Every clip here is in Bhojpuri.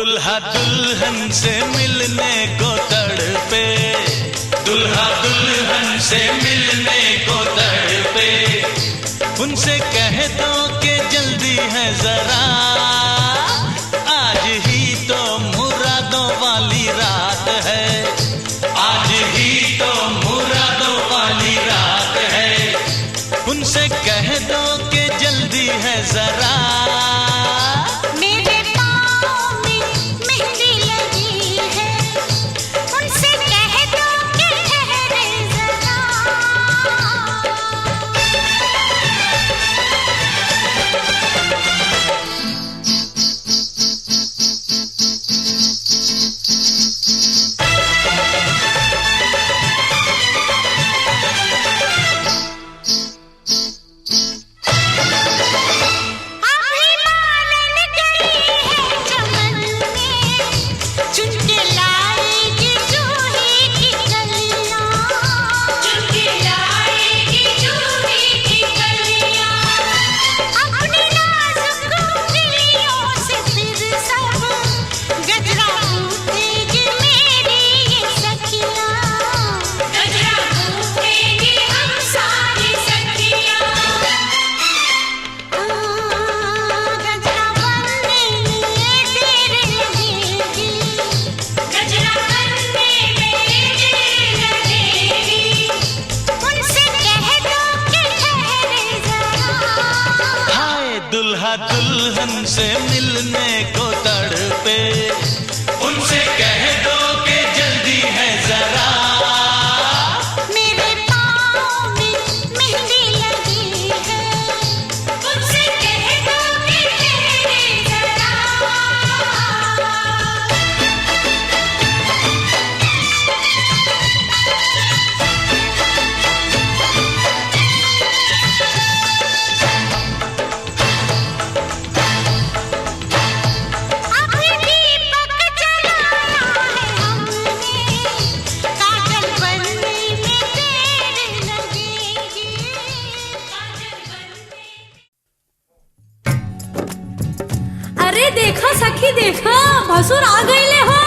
दुल्हा दुल्हन से मिलने को तड़पे, दुल्हा दुल्हन से मिलने को तड़पे। उनसे कह दो कि जल्दी है जरा, आज ही तो मुरादों वाली रात है, आज ही तो मुरादों वाली रात है। उनसे कह दो कि जल्दी है जरा, दुल्हा दुल्हन से मिलने को तड़पे। उनसे कह दो कि जल्दी है जरा, मेरे पाँव में मेहंदी लगी है। उनसे कह दो कि ठहरे जरा। अरे देखा सखी देखा, भसुर आ गईले हो।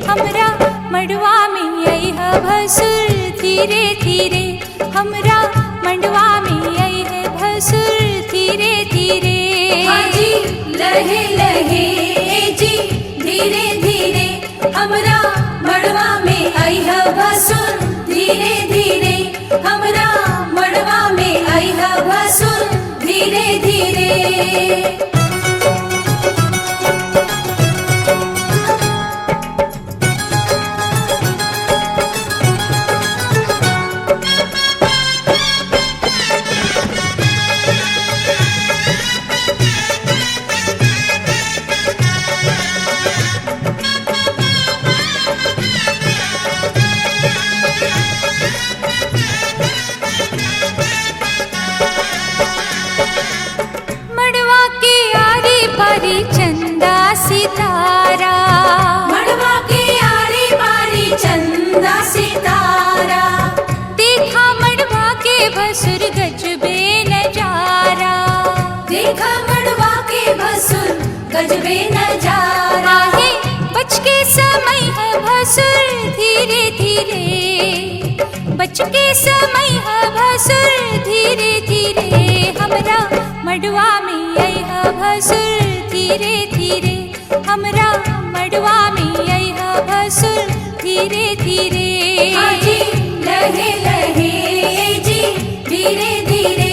हमरा मंडवा में आई है भसुर, धीरे धीरे हमरा मंडवा में आई है भसुर, धीरे धीरे। हाजी लहे लहे जी, धीरे धीरे हमरा मंडवा में आई है भसुर, धीरे धीरे हमरा मंडवा में आई है भसुर, धीरे धीरे। चंदा सितारा, मंडवा के आरी बारी चंदा सितारा, देखा मंडवा के भसुर गजबे नजारा, देखा मंडवा के भसुर गजबे नजारा। है बच के समय है भसुर, धीरे धीरे बच के समय है भसुर, धीरे धीरे हमरा मंडवा में आई है भसुर, धीरे धीरे हमरा मंडवा में आई है भसुर, धीरे धीरे। हाजी लहे लहे जी, धीरे धीरे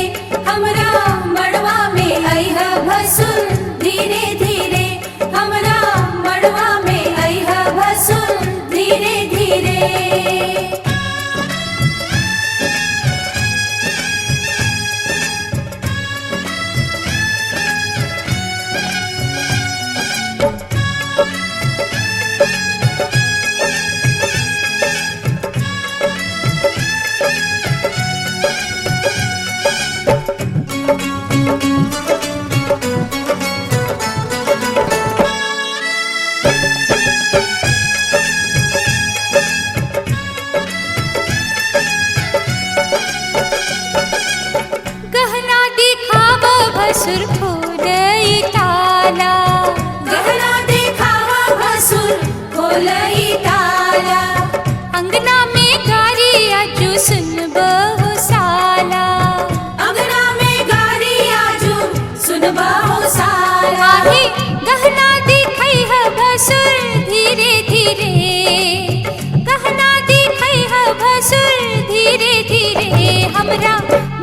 हमरा मंडवा में आई है भसुर, धीरे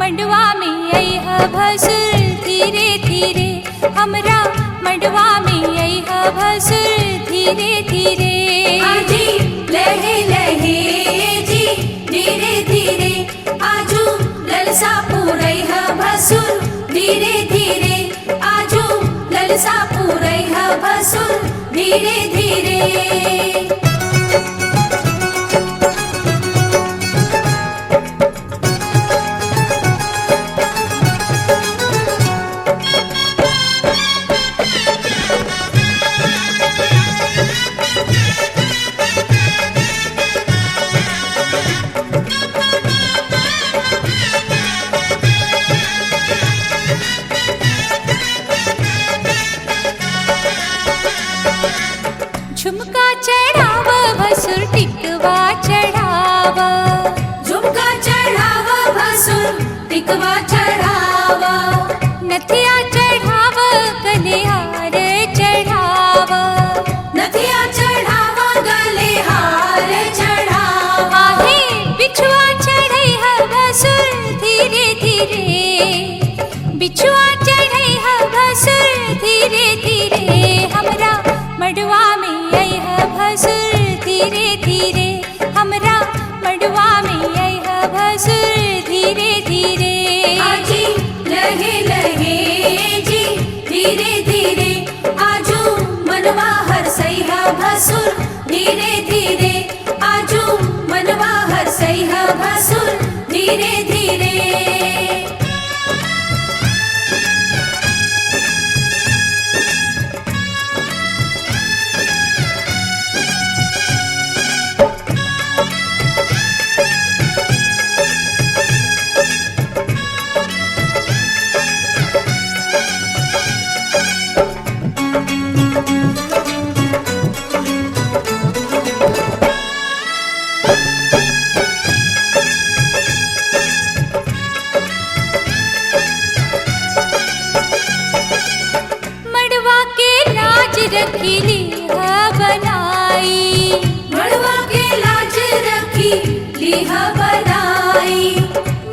मडवा में अइह भसुर धीरे धीरे, हमरा मडवा में अइह भसुर धीरे धीरे। आजी लहे लहे जी धीरे धीरे, आजू ललसा पूरैह भसुर धीरे धीरे, आजू ललसा पूरैह भसुर धीरे धीरे। झुमका चढ़ाव भसुर टिकवा चढ़ाव, झुमका चढ़ाव भसुर टिकवा चढ़ाव, नथिया चढ़ाव गले हार चढ़ाव, नथिया चढ़ाव गले हार चढ़ाव। आहे बिछुआ चढ़ैह भसुर धीरे धीरे, बिछुआ चढ़ैह भसुर धीरे धीरे, हमरा मडवा में अइह भसुर धीरे धीरे, हमरा मडवा में अइह भसुर धीरे धीरे। आजी लहे लहे जी धीरे धीरे, आजू मनवा हरसैह भसुर धीरे धीरे, आजू मनवा हरसैह भसुर धीरे धीरे। मडवा के लाज रखिली ह बनाई, मड़वा के लाज रखी लीह बनाई,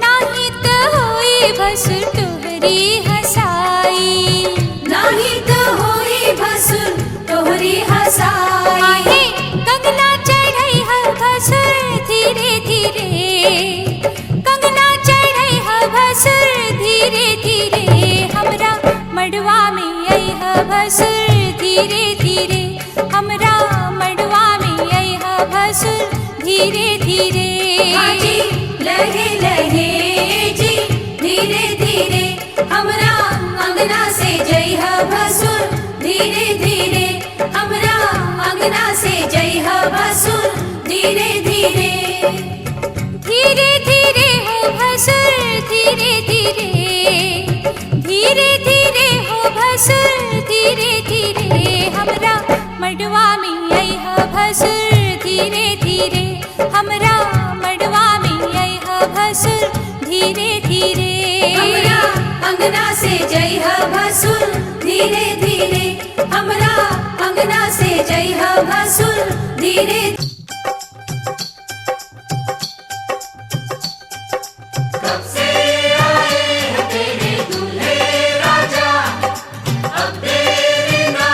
नाही त होई भसुर तोहरी हसाई, नाही तो होई भसुर तोहरी हसाई। आहे कंगना चढ़ैह भसुर धीरे धीरे, कंगना चढ़ैह भसुर धीरे धीरे, हमरा मडवा में अइह भसुर धीरे धीरे, हमरा मडवा में अइह भसुर धीरे धीरे। आजी लहे लहे जी धीरे धीरे, हमरा अंगना से जइह भसुर धीरे धीरे, हमरा अंगना से जइह भसुर धीरे धीरे। धीरे धीरे हो भसुर धीरे धीरे, धीरे धीरे हो भसुर धीरे धीरे, हमरा मडवा में अइह भसुर धीरे धीरे, हमरा मडवा में अइह भसुर धीरे धीरे। हमरा अंगना से जइह भसुर धीरे धीरे, हमरा अंगना से जइह भसुर धीरे। कब से आए हैं तेरे दूल्हे राजा, अब देरी ना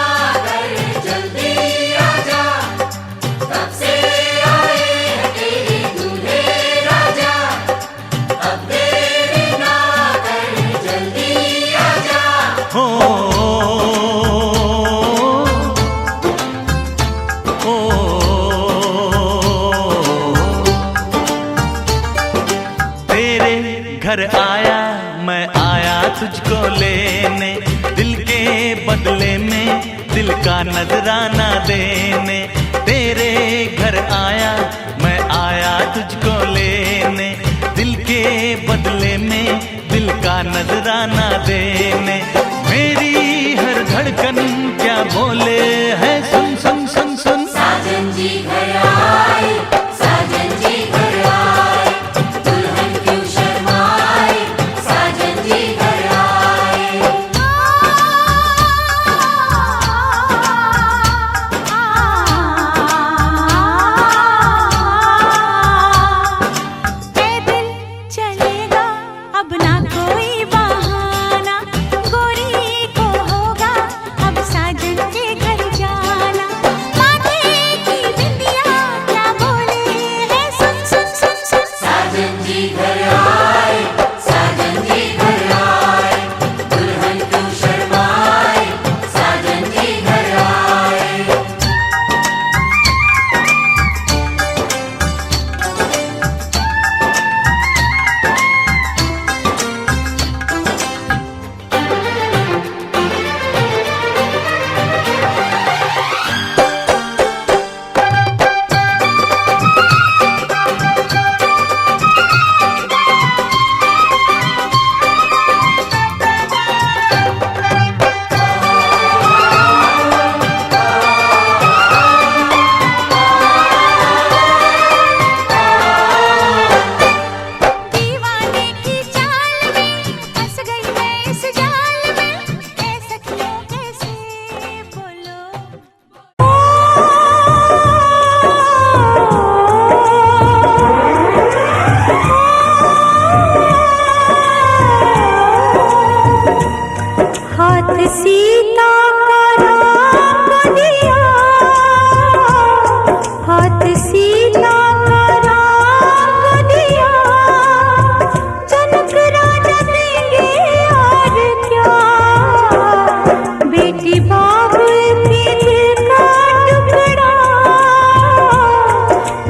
कर जल्दी आजा। कब से आए हैं तेरे दूल्हे राजा, अब देरी ना कर जल्दी आजा। हो तेरे घर आया मैं आया तुझको लेने, दिल के बदले में दिल का नजराना देने। तेरे घर आया मैं आया तुझको लेने, दिल के बदले में दिल का नजराना देने। मेरी हर धड़कन क्या बोले है सुन सुन सुन सुन। साजन जी घर आए, साजन जी घर आए, दुल्हन क्यों शर्माए, साजन जी घर आए। पैदल चलेगा अब ना बेटी बाबुल के दिल का टुकड़ा,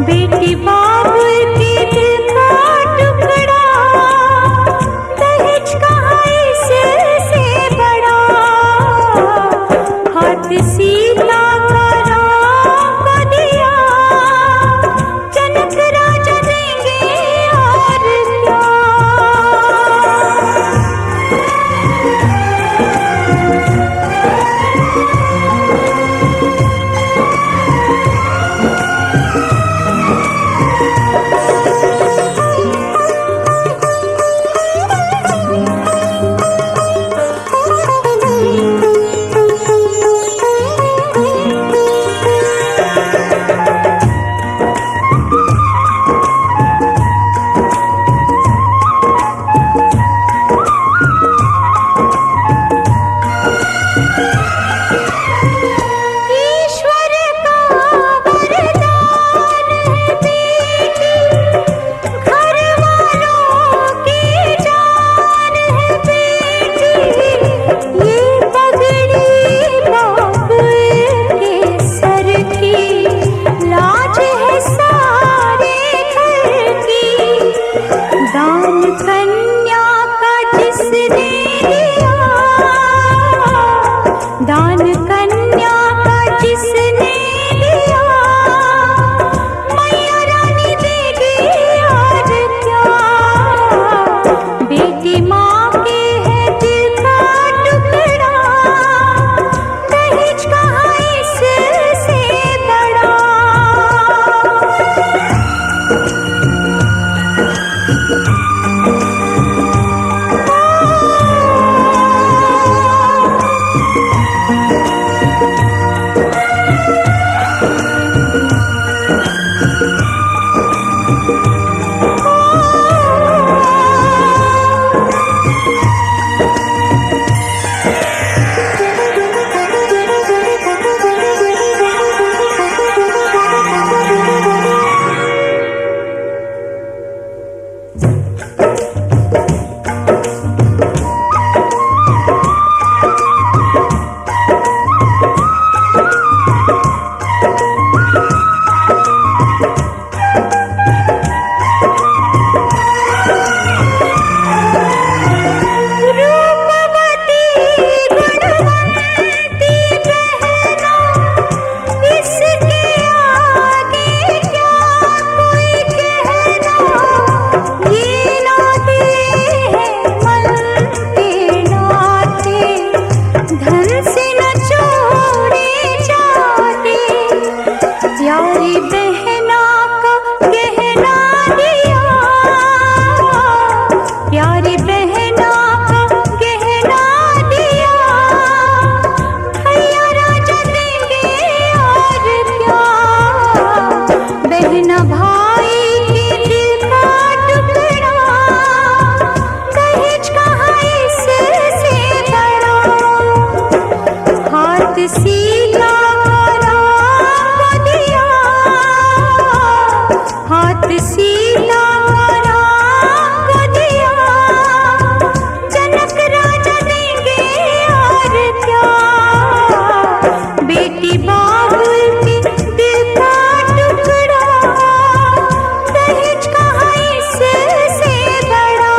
बेटी बाबुल के दिल का टुकड़ा, दहेज कहाँ इससे बड़ा, हाथ सीता का राम को दिया, जनक राजा देंगे और क्या। ईश्वर का वरदान है बेटी, घर वालों की जान है बेटी, ये पगड़ी बाबुल के सर की, लाज है सारे घर की, दान कन्या का जिसने दिया, दान कन्या का जिसने लिया, मैया रानी देगी और क्या। बेटी माँ के है दिल का टुकड़ा, दहेज कहाँ इससे बड़ा। रूपवती गुणवंती बहना, इसके आगे क्या कोई कहना, ये नाते हैं मन के नाते, धन से न जोड़े जाते, प्यारी बहना का गहना दिया, प्यारी बहना का गहना दिया, भैया राजा देंगे और क्या। बहना भाई के दिल का टुकड़ा, दहेज कहाँ इससे बड़ा, हाथ सीता का राम को दिया, हाथ सीता का राम को दिया, जनक राजा देंगे और क्या। बेटी बाबुल के दिल का टुकड़ा, दहेज कहाँ इससे बड़ा।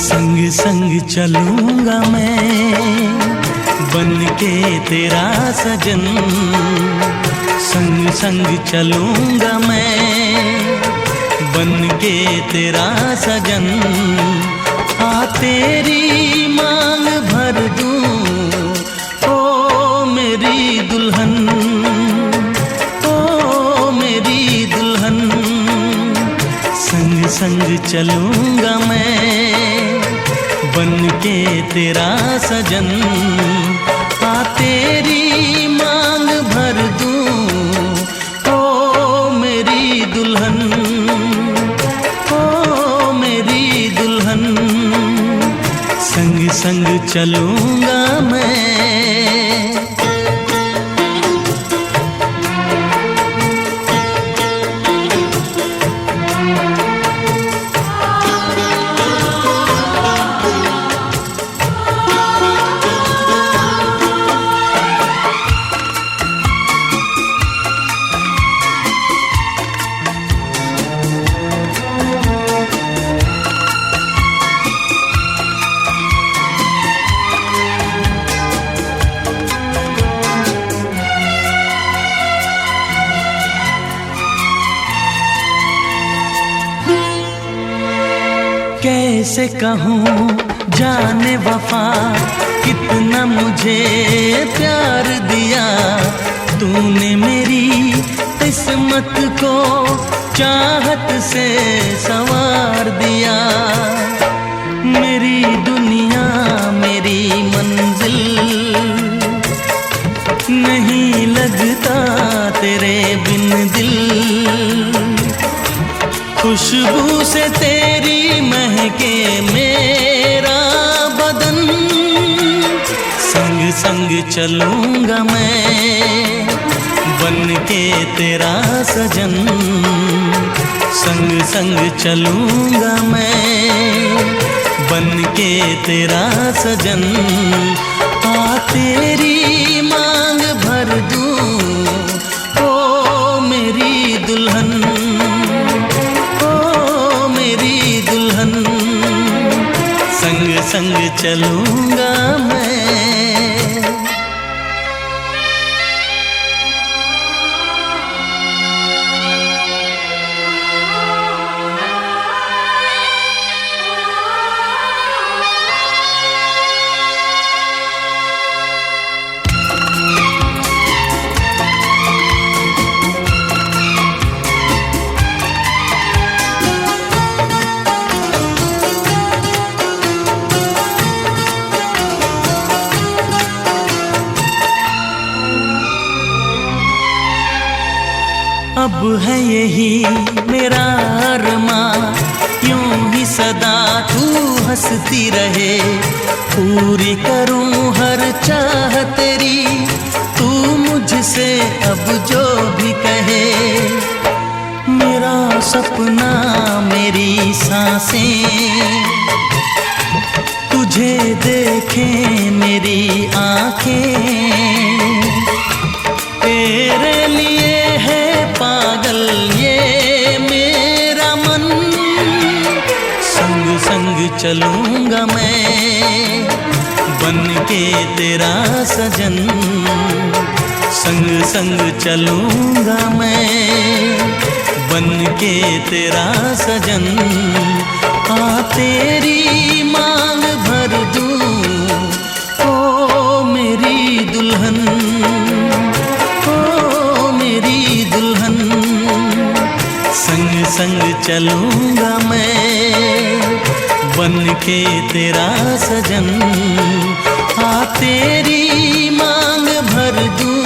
संग संग चलूंगा मैं बन के तेरा सजन, संग संग चलूंगा मैं बन के तेरा सजन। आ तेरी मांग भर दूं ओ मेरी दुल्हन, ओ मेरी दुल्हन। संग संग चलूंगा मैं बन के तेरा सजन। आ तेरी मांग भर दूं ओ मेरी दुल्हन, ओ मेरी दुल्हन। संग संग चलूंगा मैं। कैसे कहूँ जाने वफा कितना मुझे प्यार दिया तूने मेरी किस्मत को चाहत से संवार दिया। मेरी दुनिया मेरी मंजिल नहीं लगता तेरे बिन दिल। खुशबू से तेरी महके मेरा बदन। संग संग चलूंगा मैं बन के तेरा सजन। संग संग चलूंगा मैं बन के तेरा सजन। आ तेरी मांग भर दूं ओ मेरी दुल्हन, ओ मेरी दुल्हन। संग संग चलूंगा मैं। अब है यही मेरा अरमां यूं ही सदा तू हंसती रहे। पूरी करूं हर चाह तेरी तू मुझसे अब जो भी कहे। मेरा सपना मेरी सांसें तुझे देखें मेरी आंखें। तेरे लिए है पागल ये मेरा मन। संग संग चलूंगा मैं बन के तेरा सजन। संग संग चलूंगा मैं बन के तेरा सजन। आ तेरी मांग भर दूं ओ मेरी दुल्हन, ओ मेरी दुल्हन। संग संग चलूंगा मैं बन के तेरा सजन। आ तेरी मांग भर दूं